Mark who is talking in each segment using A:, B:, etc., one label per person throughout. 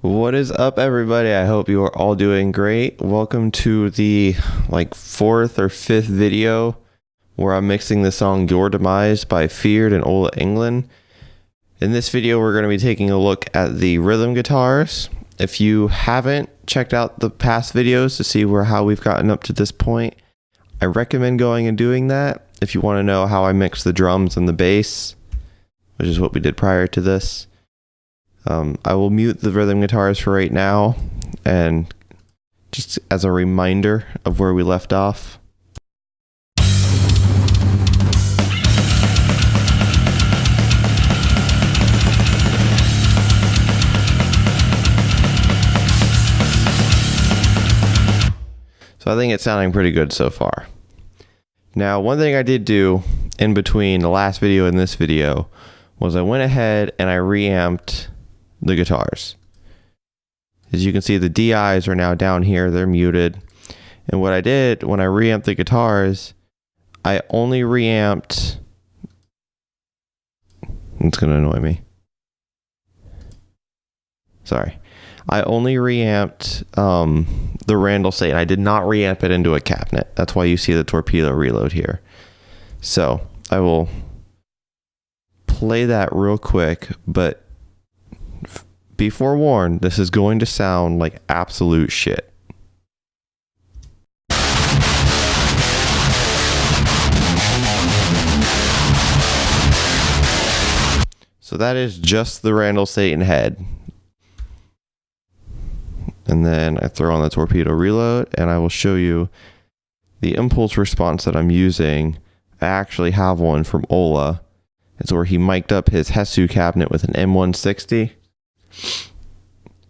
A: What is up, everybody? I hope you are all doing great. Welcome to the fourth or fifth video where I'm mixing the song Your Demise by Feared and Ola Englund. In this video, we're going to be taking a look at the rhythm guitars. If you haven't checked out the past videos to see how we've gotten up to this point, I recommend going and doing that. If you want to know how I mix the drums and the bass, which is what we did prior to this. I will mute the rhythm guitars for right now, and just as a reminder of where we left off. So I think it's sounding pretty good so far. Now, one thing I did do in between the last video and this video was I went ahead and I reamped the guitars. As you can see, the DIs are now down here, they're muted. And what I did when I reamped the guitars, I only reamped, it's gonna annoy me. Sorry. I only reamped the Randall Satan. I did not reamp it into a cabinet. That's why you see the torpedo reload here. So I will play that real quick, but be forewarned, this is going to sound like absolute shit. So that is just the Randall Satan head. And then I throw on the torpedo reload, and I will show you the impulse response that I'm using. I actually have one from Ola. It's where he mic'd up his Hesu cabinet with an M160.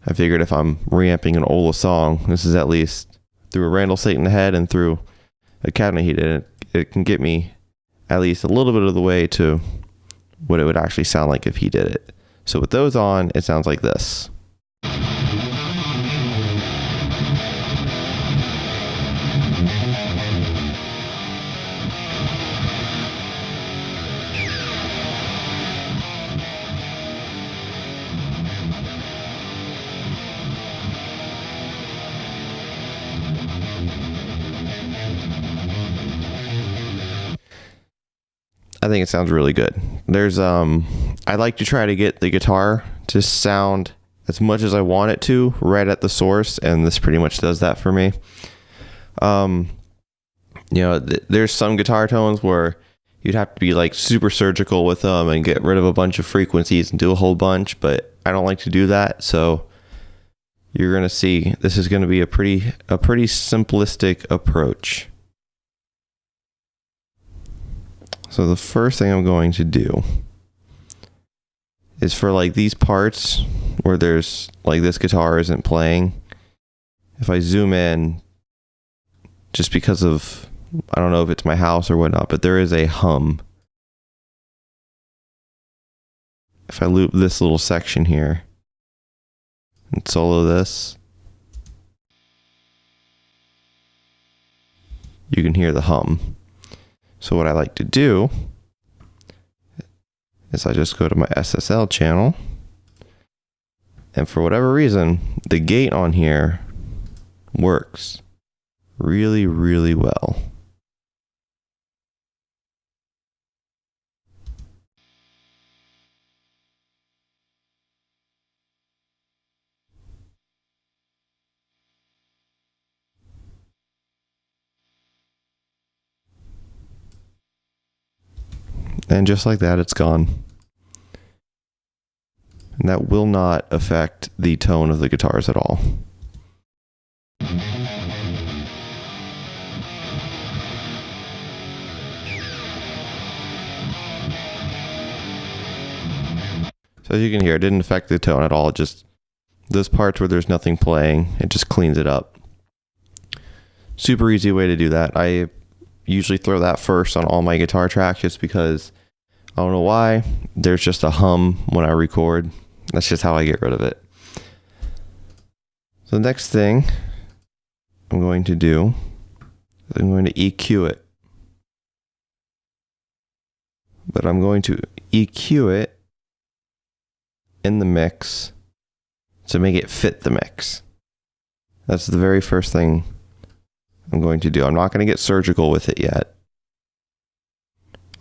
A: I figured if I'm reamping an Ola song, this is at least through a Randall Satan head and through a cabinet he did, it can get me at least a little bit of the way to what it would actually sound like if he did it. So with those on, it sounds like this. I think it sounds really good. There's I like to try to get the guitar to sound as much as I want it to right at the source, and this pretty much does that for me. There's some guitar tones where you'd have to be like super surgical with them and get rid of a bunch of frequencies and do a whole bunch, but I don't like to do that. So you're gonna see this is gonna be a pretty simplistic approach. So the first thing I'm going to do is for like these parts where there's like this guitar isn't playing. If I zoom in, just because of, I don't know if it's my house or whatnot, but there is a hum. If I loop this little section here and solo this, you can hear the hum. So what I like to do is I just go to my SSL channel, and for whatever reason, the gate on here works really, really well. And just like that, it's gone. And that will not affect the tone of the guitars at all. So as you can hear, it didn't affect the tone at all. It just, those parts where there's nothing playing, it just cleans it up. Super easy way to do that. I usually throw that first on all my guitar tracks just because I don't know why. There's just a hum when I record. That's just how I get rid of it. So the next thing I'm going to do is I'm going to EQ it. But I'm going to EQ it in the mix to make it fit the mix. That's the very first thing I'm going to do. I'm not going to get surgical with it yet.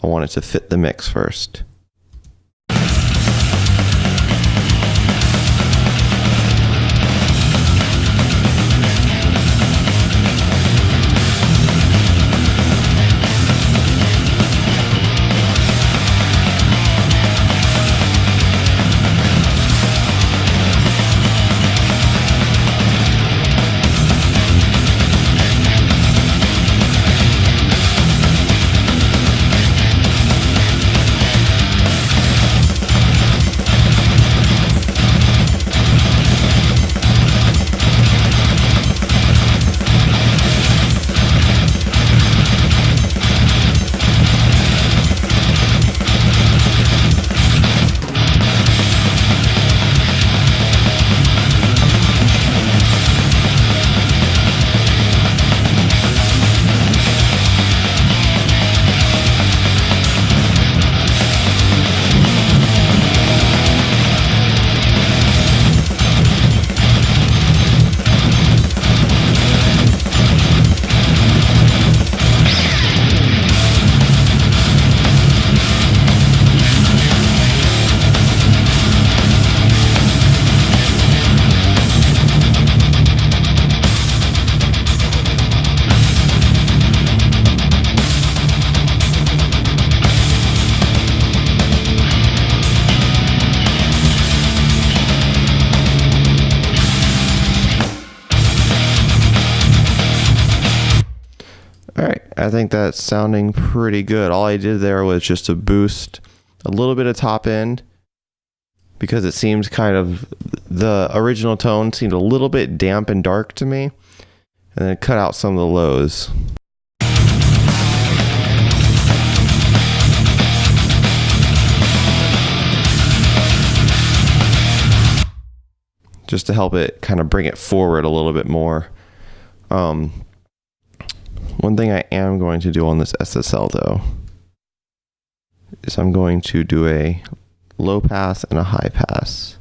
A: I want it to fit the mix first. Alright, I think that's sounding pretty good. All I did there was just to boost a little bit of top end, because it seems kind of, the original tone seemed a little bit damp and dark to me, and then cut out some of the lows. Just to help it kind of bring it forward a little bit more. One thing I am going to do on this SSL though is I'm going to do a low pass and a high pass.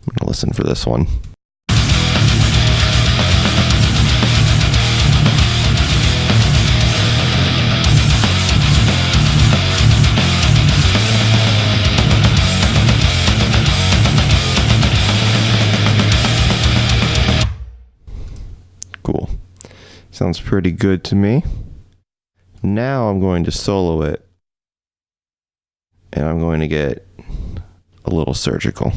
A: I'm going to listen for this one. Cool. Sounds pretty good to me. Now I'm going to solo it, and I'm going to get a little surgical.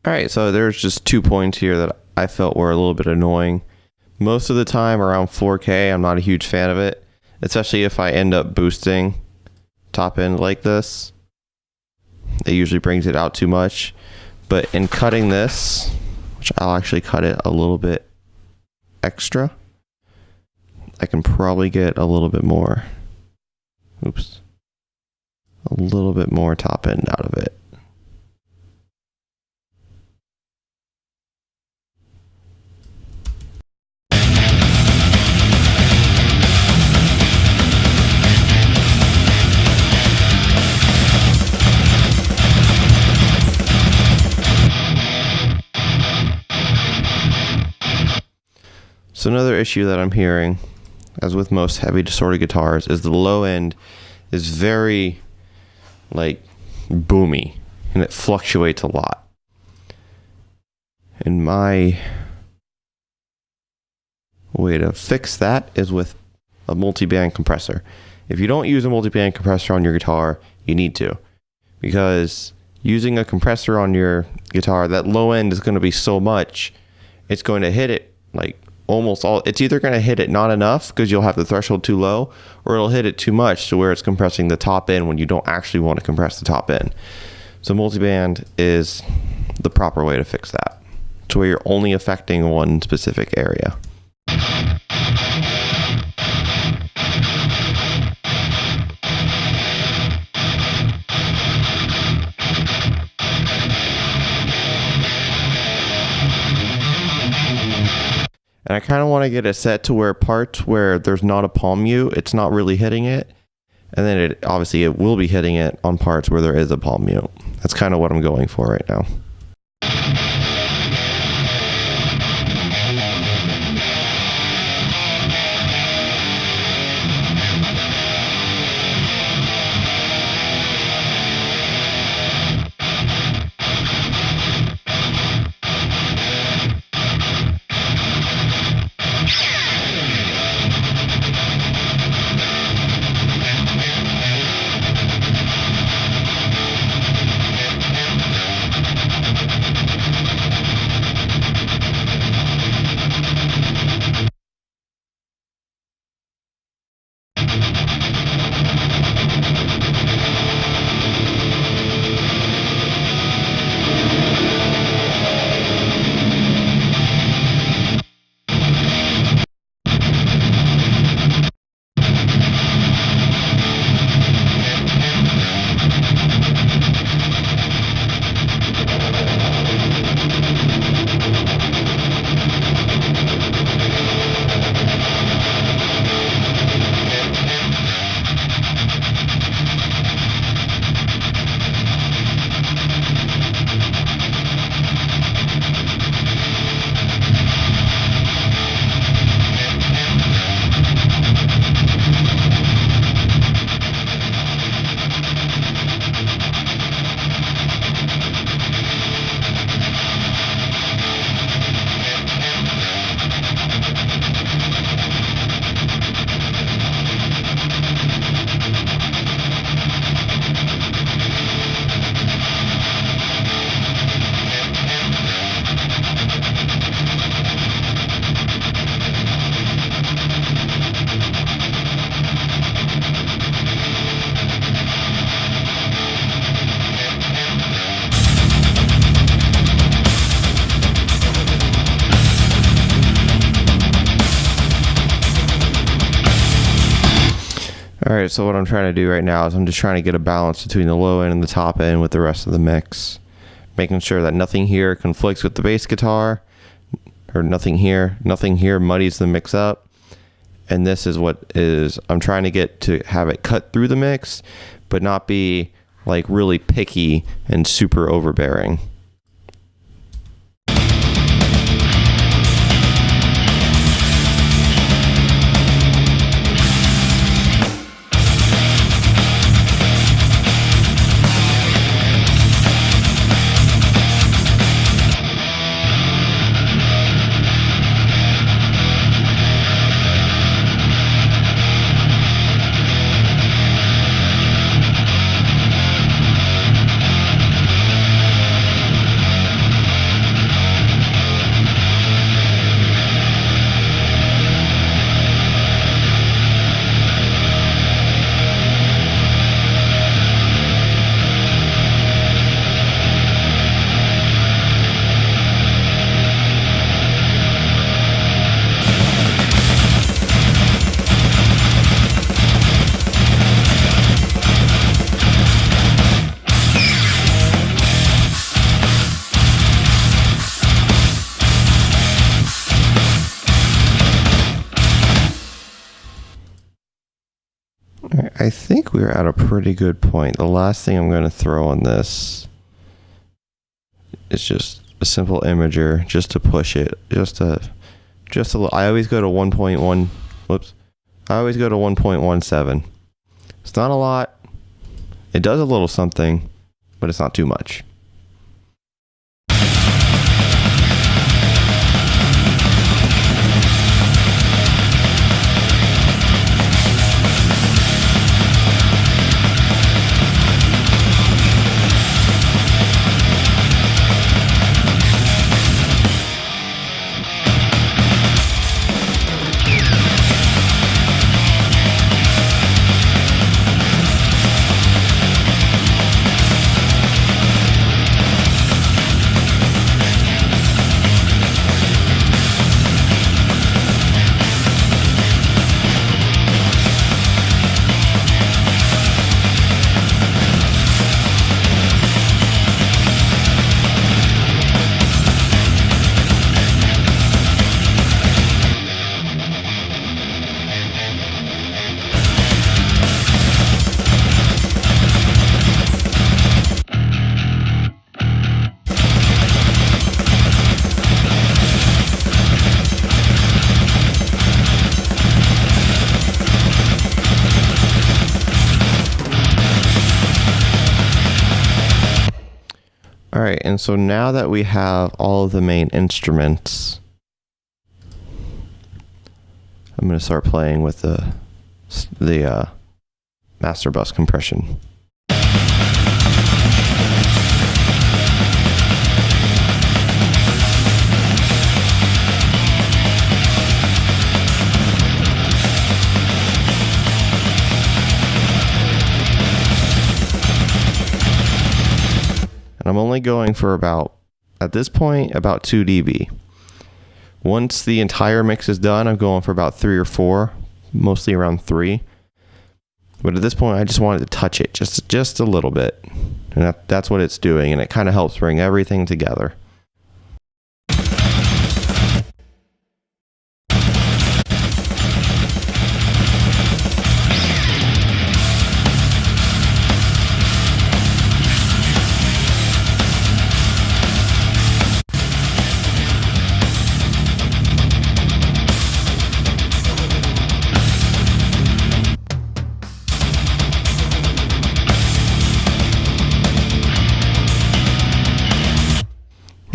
A: Alright, so there's just 2 points here that I felt were a little bit annoying. Most of the time around 4K, I'm not a huge fan of it, especially if I end up boosting top end like this. It usually brings it out too much. But in cutting this, which I'll actually cut it a little bit extra, I can probably get a little bit more. Oops. a little bit more top end out of it. So another issue that I'm hearing, as with most heavy distorted guitars, is the low end is very like boomy and it fluctuates a lot. And my way to fix that is with a multi-band compressor. If you don't use a multi-band compressor on your guitar, you need to, because using a compressor on your guitar, that low end is going to be so much, it's going to hit it like almost all. It's either going to hit it not enough because you'll have the threshold too low, or it'll hit it too much to where it's compressing the top end when you don't actually want to compress the top end. So multiband is the proper way to fix that, to where you're only affecting one specific area. And I kind of want to get it set to where parts where there's not a palm mute, it's not really hitting it. And then it obviously it will be hitting it on parts where there is a palm mute. That's kind of what I'm going for right now. All right, so what I'm trying to do right now is I'm just trying to get a balance between the low end and the top end with the rest of the mix, making sure that nothing here conflicts with the bass guitar, or nothing here muddies the mix up. And this is what is, I'm trying to get to have it cut through the mix, but not be like really picky and super overbearing. I think we're at a pretty good point. The last thing I'm going to throw on this is just a simple imager, just to push it, I always go to 1.1. Whoops. I always go to 1.17. It's not a lot. It does a little something, but it's not too much. All right, and so now that we have all of the main instruments, I'm going to start playing with the master bus compression. And I'm only going for at this point, about 2 dB. Once the entire mix is done, I'm going for about 3 or 4, mostly around 3. But at this point, I just wanted to touch it just a little bit. And that's what it's doing, and it kind of helps bring everything together.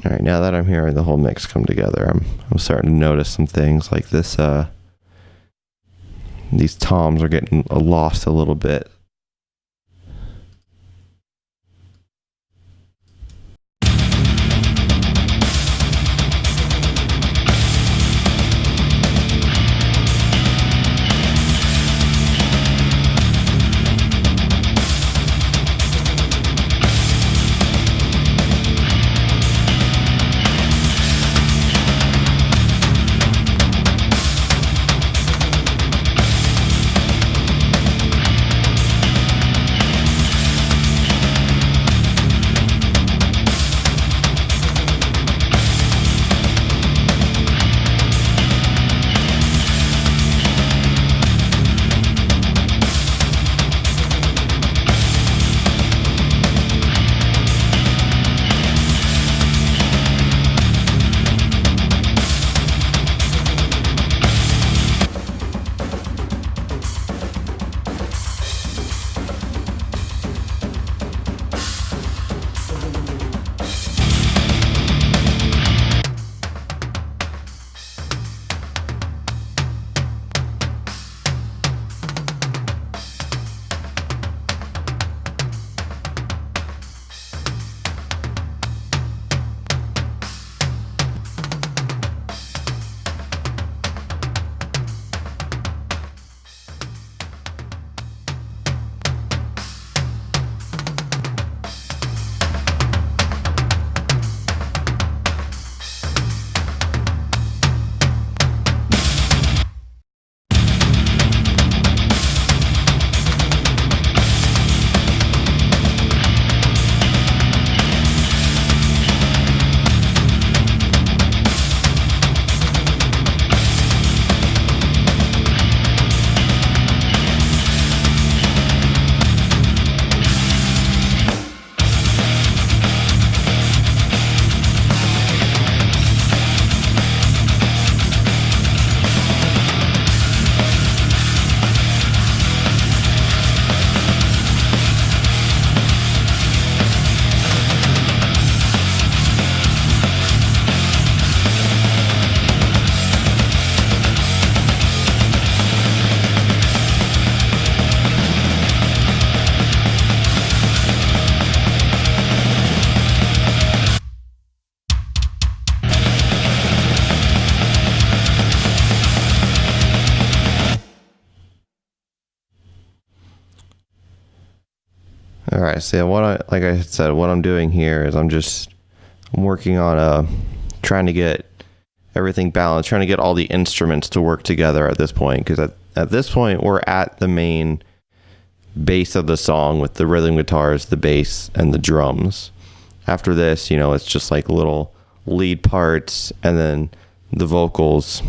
A: All right, now that I'm hearing the whole mix come together, I'm starting to notice some things like this. These toms are getting lost a little bit. right, so like I said, what I'm doing here is I'm working on trying to get everything balanced, trying to get all the instruments to work together at this point, because at this point we're at the main base of the song with the rhythm guitars, the bass, and the drums. After this, it's just like little lead parts and then the vocals.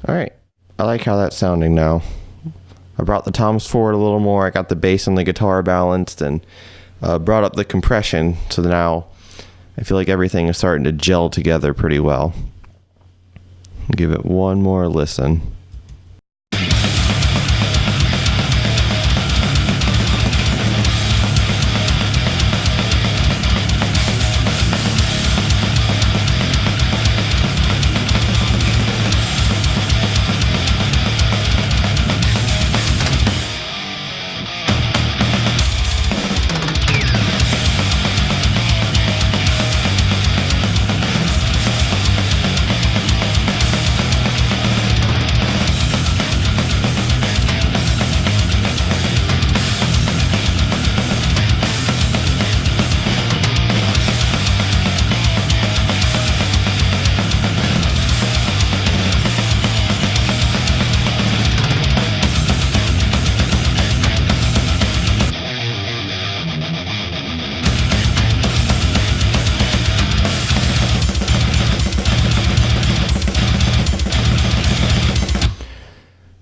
A: All right, I like how that's sounding now. I brought the toms forward a little more. I got the bass and the guitar balanced, and brought up the compression. So now I feel like everything is starting to gel together pretty well. Give it one more listen.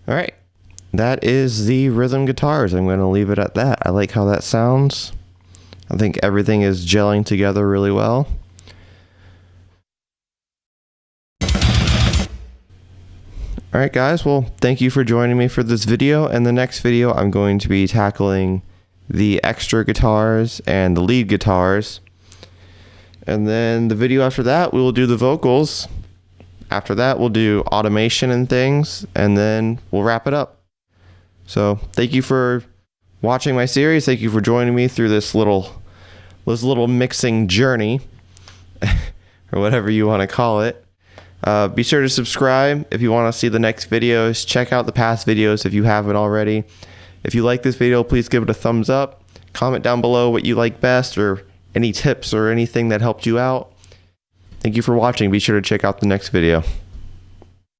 A: All right, that is the rhythm guitars. I'm going to leave it at that. I like how that sounds. I think everything is gelling together really well. All right, guys. Well, thank you for joining me for this video. In the next video, I'm going to be tackling the extra guitars and the lead guitars. And then the video after that, we will do the vocals. After that, we'll do automation and things, and then we'll wrap it up. So thank you for watching my series. Thank you for joining me through this little mixing journey, or whatever you want to call it. Be sure to subscribe if you want to see the next videos. Check out the past videos if you haven't already. If you like this video, please give it a thumbs up. Comment down below what you like best, or any tips or anything that helped you out. Thank you for watching. Be sure to check out the next video.